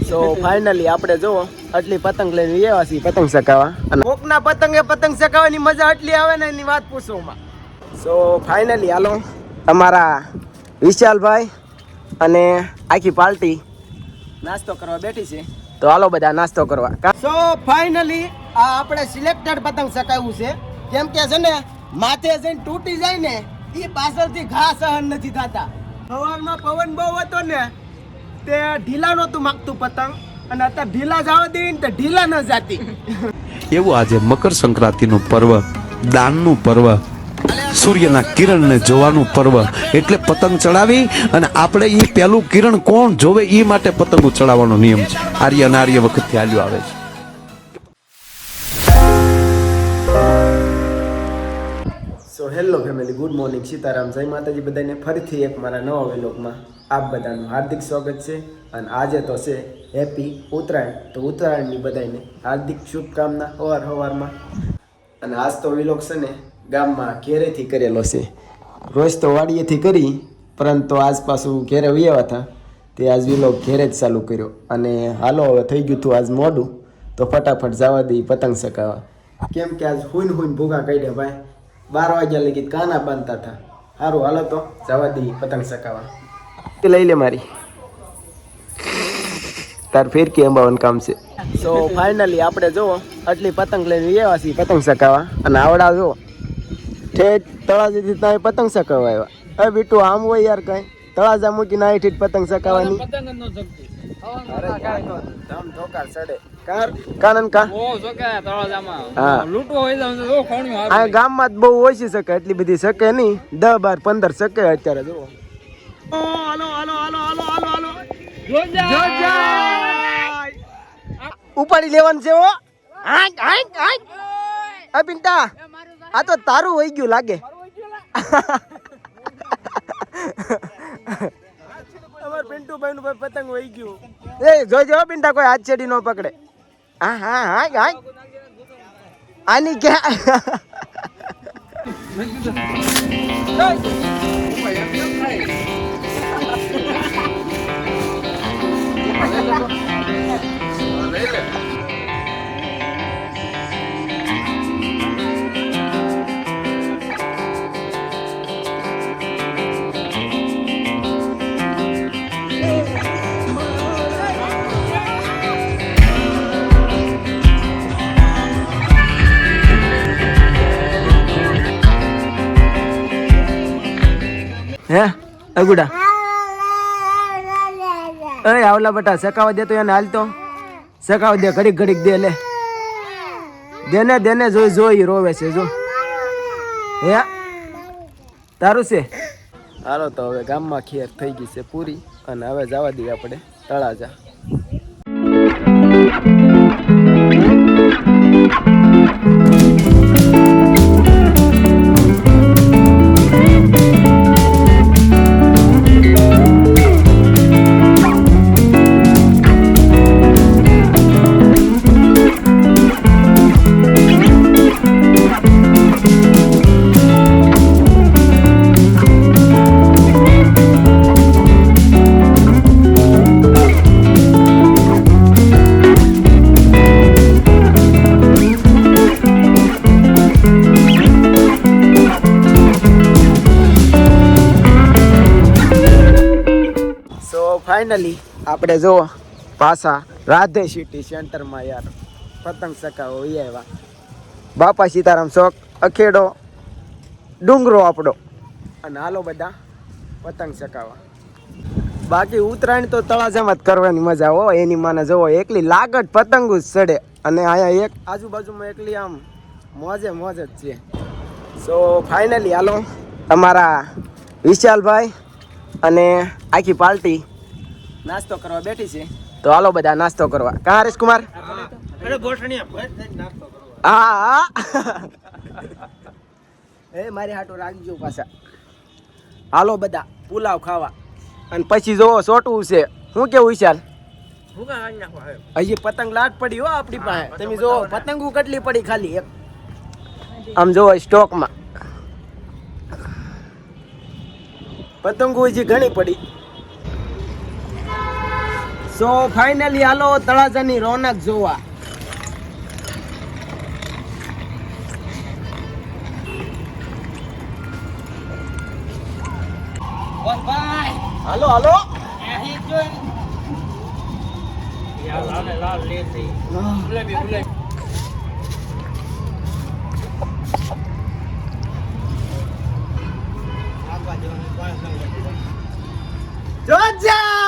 So finally આપણે જો આટલી પતંગ લઈને આવ્યા છીએ પતંગ ચગાવવા અને કોકના પતંગે પતંગ ચગાવવાની મજા આટલી આવે ને એની વાત પૂછોમાં. સો ફાઇનલી હાલો અમારા વિશાલભાઈ અને આખી પાર્ટી નાસ્તો કરવા બેઠી છે, તો હાલો બધા નાસ્તો કરવા. સો ફાઇનલી આ આપણે સિલેક્ટેડ પતંગ ચગાવ્યું છે, કેમ કે છે ને માથે જઈને તૂટી જાય ને એ પાછળથી ઘા સહન નથી થતા. સવારમાં પવન બહુ હતો ને તે ઢીલા નહોતું માગતું પતંગ, અને અત્યારે ઢીલા જવા દે ને તો ઢીલા ન જાતી. એવું આજે મકર સંક્રાંતિનું પર્વ, દાનનું પર્વ, સૂર્યના કિરણને જોવાનું પર્વ, એટલે પતંગ ચડાવી અને આપણે એ પહેલું કિરણ કોણ જોવે એ માટે પતંગો ચડાવવાનો નિયમ છે. આર્ય અને આર્ય વખતથી હાલ્યો આવે છે. So hello family, good morning, Sitaram, જય માતાજી બધાને. ફરીથી એક મારા નવા વ્લોગમાં આપ બધાનું હાર્દિક સ્વાગત છે. અને આજે તો છે હેપી ઉત્તરાયણ, તો ઉત્તરાયણની બધાને હાર્દિક શુભકામના સવારમાં. અને આજ તો વ્લોગ છે ને ગામમાં ઘેરેથી કરેલો છે. રોજ તો વાડીએથી કરી, પરંતુ આજ પાછું ઘેરે વ્યાવા હતા તે આજ વ્લોગ ઘેરે જ ચાલુ કર્યો. અને હાલો હવે થઈ ગયું હતું આજ મોડું, તો ફટાફટ જવા દઈ પતંગ ચગાવવા. કેમ કે આજ હુઈન ભૂગા કાઢ્યા ભાઈ, 12 વાગ્યા લગી કાના બાંધતા હતા. સારું હાલો તો જવા દઈ પતંગ ચગાવવા. લઈ લે મારી, તાર ફેરકી અંબાવાનું કામ છે. સો ફાઇનલી આપણે જો આટલી પતંગ લઈને આવ્યા છીએ પતંગ ચગાવવા. અને આવડા જો ઠેઠ તળાજાથી ત્યાં પતંગ ચગાવવા આવ્યા. હવે બીટું આમ હોય યાર, કઈ તળાજા મૂકીને આવી ઠીઠ પતંગ ચગાવવાની. ગામમાં જ બહુ ઓછી શકે, એટલી બધી શકે નહીં, 10, 12, 15 શકે અત્યારે. જો ઉપાડી લેવાનું છે. પિંટા આ તો તારું વહી ગયું લાગે. અમાર પિન્ટુભાઈ નું પતંગ વહી ગયું. એ જોજો પિંટા, કોઈ હાથ છેડી ન પકડે. હા હા હા હા આની ક્યાં હે અગુડા એ આવલા બટા સકાવા દે તો એને હાલ તો સકાવા દે, ઘડીક ઘડીક દે. લે દેને જોઈ રોવે છે જો. હે તારું છે. હાલો તો હવે ગામમાં ખેર થઈ ગઈ છે પૂરી, અને હવે જવા દઈએ આપણે તળાજા. ફાઇનલી આપણે જો પાછા રાધે સિટી સેન્ટરમાં યાર પતંગ ચગાવો આવ્યા. બાપા સીતારામ ચોક, અખેડો, ડુંગરો આપણો. અને હાલો બધા પતંગ ચગાવવા. બાકી ઉત્તરાયણ તો તળાજામાં જ કરવાની મજા હો. એની માને જવો એકલી લાગત પતંગો જ ચડે, અને અહીંયા એક આજુબાજુમાં એકલી આમ મોજ જ છે. સો ફાઇનલી હાલો અમારા વિશાલભાઈ અને આખી પાર્ટી નાસ્તો કરવા બેઠી છે, તો હાલો બધા નાસ્તો કરવા. કા હરેશ કુમાર? હા એ મારી હાટો રાખજો પાછા. હાલો બધા પુલાવ ખાવા. અને પછી જોવો સોટવું છે. શું કેવું વિશાલ? હજી પતંગ લાટ પડી હો આપણી પાસે. તમે જોવો પતંગો કેટલી પડી ખાલી એક આમ જોવો સ્ટોકમાં. પતંગો હજી ઘણી પડી. સો ફાઇનલી હાલો તળાજાની રોનક જોવા. હાલો હાલો. જોજા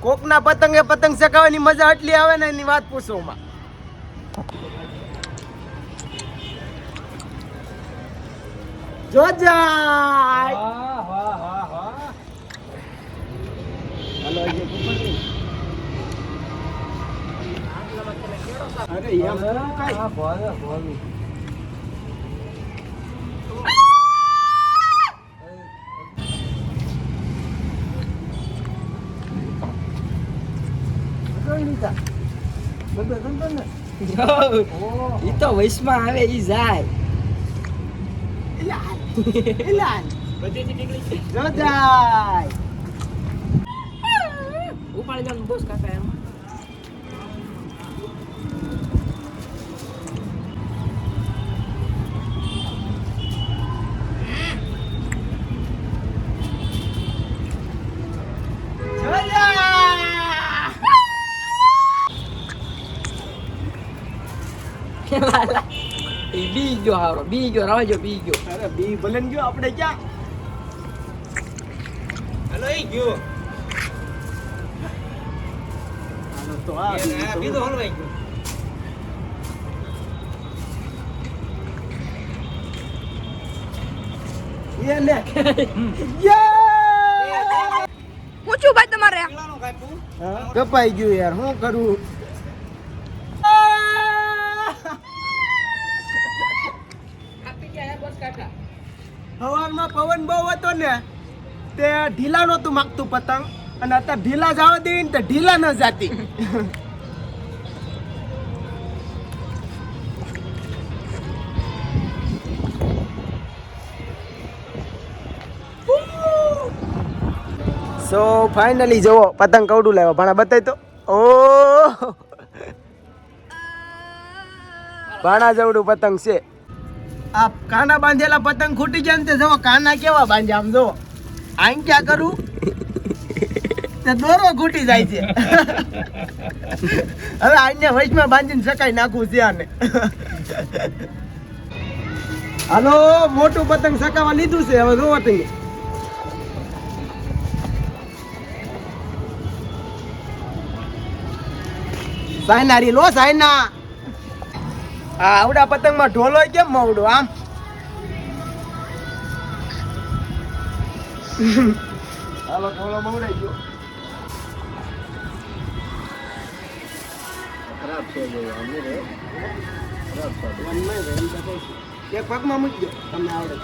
કોકના પતંગે પતંગ ચગાવવાની મજા આટલી આવે ને એની વાત પૂછો માં. જોજા અરે એમ ઈ તો વૈશમાં આવે ઈ જાય. ઉપાડી જવાનું બોસ કાકા એમ. બીજો હારો બીજો રાવજો બીજો. અરે બી ભલે ને ગયો આપણે ક્યાં. હાલો એ ગયો. હાલો તો આ બીજો હલવાઈ ગયો. ये ले હું છું ભાઈ તમારે? કપાઈ ગયું યાર, શું કરું? હવામાં પવન બહુ હતો ને તે ઢીલા નહોતું માગતું પતંગ, અને અત્યારે ઢીલા જવા દે ને તો ઢીલા ન જાતી. સો ફાઇનલી જુઓ પતંગ કવડું લાવ્યો ભાણા બતાવી તો. ઓ ભાણા જવડું પતંગ છે. આ કાના બાંધેલા પતંગ ખૂટી જાય ને તે જુઓ કાના કેવા બાંધ્યા. આમ જુઓ આમ ક્યાં કરું તે દોરો ખૂટી જાય છે. હવે આને વચમાં બાંધીને સકાઈ નાખવું છે આને. હાલો મોટું પતંગ સકાવા લીધું છે, હવે જોવો તમે. સાયના રી લો સાયના. આ આવડા પતંગમાં ઢોલો કેમ મવડો આમ. હાલો ઢોલો મવડાઈ ગયો. ખરાબ છે એક પગમાં મૂકી દો તમને આવડે.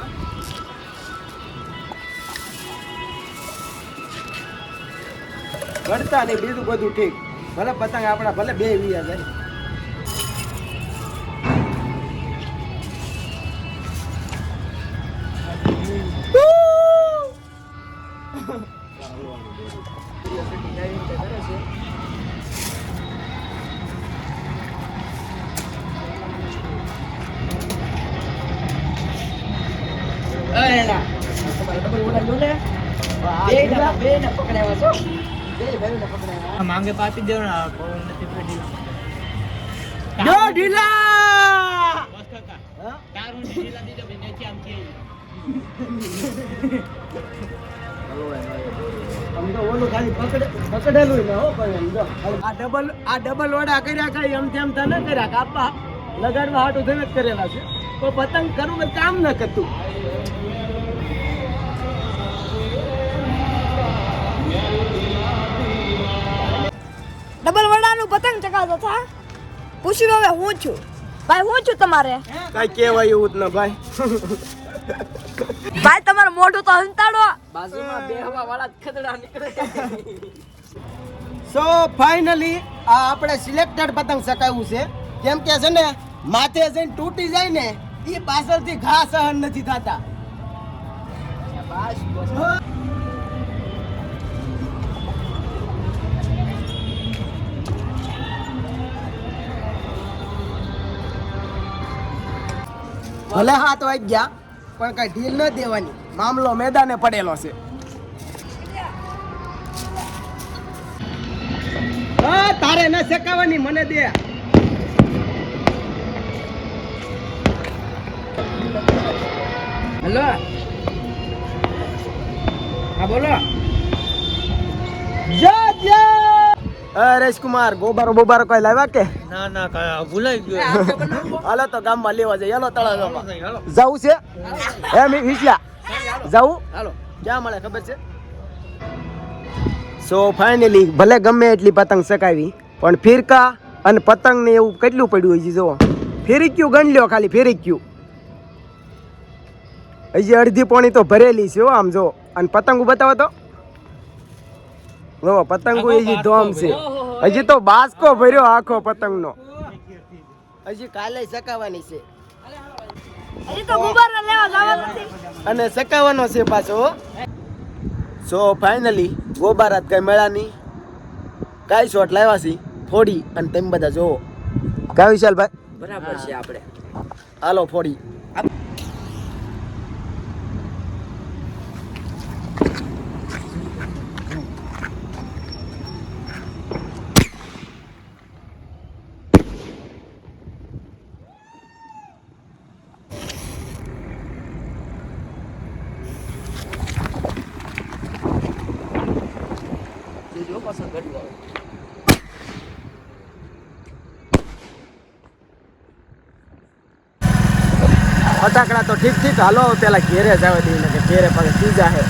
ઘડતા નહીં, બીજું બધું ઠીક. ભલે પતંગ આપણા ભલે બે વીયા જાય. માંગે પાપી દેવ ના પવન નથી પડી. જો ઢીલા તારું ઢીલા દીધો બે નથી આમ કે આમ તો ઓલું ખાલી પકડેલું ને હો. પણ એમ જો આ ડબલ વડા કર્યા કઈ એમ તેમ તો ન કર્યા, કાપા લગાડવા હાટું થઈને જ કરેલા છે. તો પતંગ કરવું એ કામ ન કરતું. ડબલ વડાનું પતંગ ચગાવતો હતા. પૂછ્યું હવે હું છું ભાઈ, હું છું તમારે? કઈ કેવાય એવું જ ન ભાઈ. ભાઈ તમારું મોઢું તો હંતાડો. બાજુમાં બેહવા વાળા ખદડા નીકળે. સો ફાઇનલી આ આપણે સિલેક્ટેડ પતંગ ચકાવ્યું છે કેમ કે છે ને માથે જઈને તૂટી જાય ને એ પાછળથી ઘા સહન નથી થતા. ભલે 7 વાગ્યા પણ કઈ ઢીલ ન દેવાની, મામલો મેદાને પડેલો છે. હા તારે ન શેકાવાની, મને દે. હેલો હા બોલો. હરેશકુમાર ગોબારો બોબારો કોઈ લાવ્યા કે? ના ના ભૂલાઈ ગયો. હાલો તો ગામમાં લેવા જાય. હાલો તળાવમાં જવું છે એમ હિસલા જવું. હાલો ક્યાં મળે ખબર છે? સો ફાઇનલી ભલે ગમે એટલી પતંગ ચકાવી પણ ફિરકા અને પતંગ ને એવું કેટલું પડ્યું હજી જુઓ. ફેરી ગયું ગણ લ્યો, ખાલી ફેરી ગયું. હજી અડધી પોણી તો ભરેલી છે હો આમ જો. અને પતંગો બતાવો તો જો પતંગો હજી ધોમ છે. હજી તો બાસકો ભર્યો આખો પતંગનો. હજી કાલે ચકાવવાની છે હજી તો ગુબારા લેવા જવાનું નથી. અને ચકાવવાનો છે પાછો. સો ફાઇનલી ગોબારાત કઈ મેળાની કાંઈ શોટ લાવ્યા છે ફોડી અને તમે બધા જોવો. કા વિશાલભાઈ બરાબર છે આપણે. હાલો ફોડી. ફટાકડા તો ઠીક ઠીક. હાલો પેલા ઘેરે જવા દઈએ કે ઘેરે પાછા ત્રીજા હે.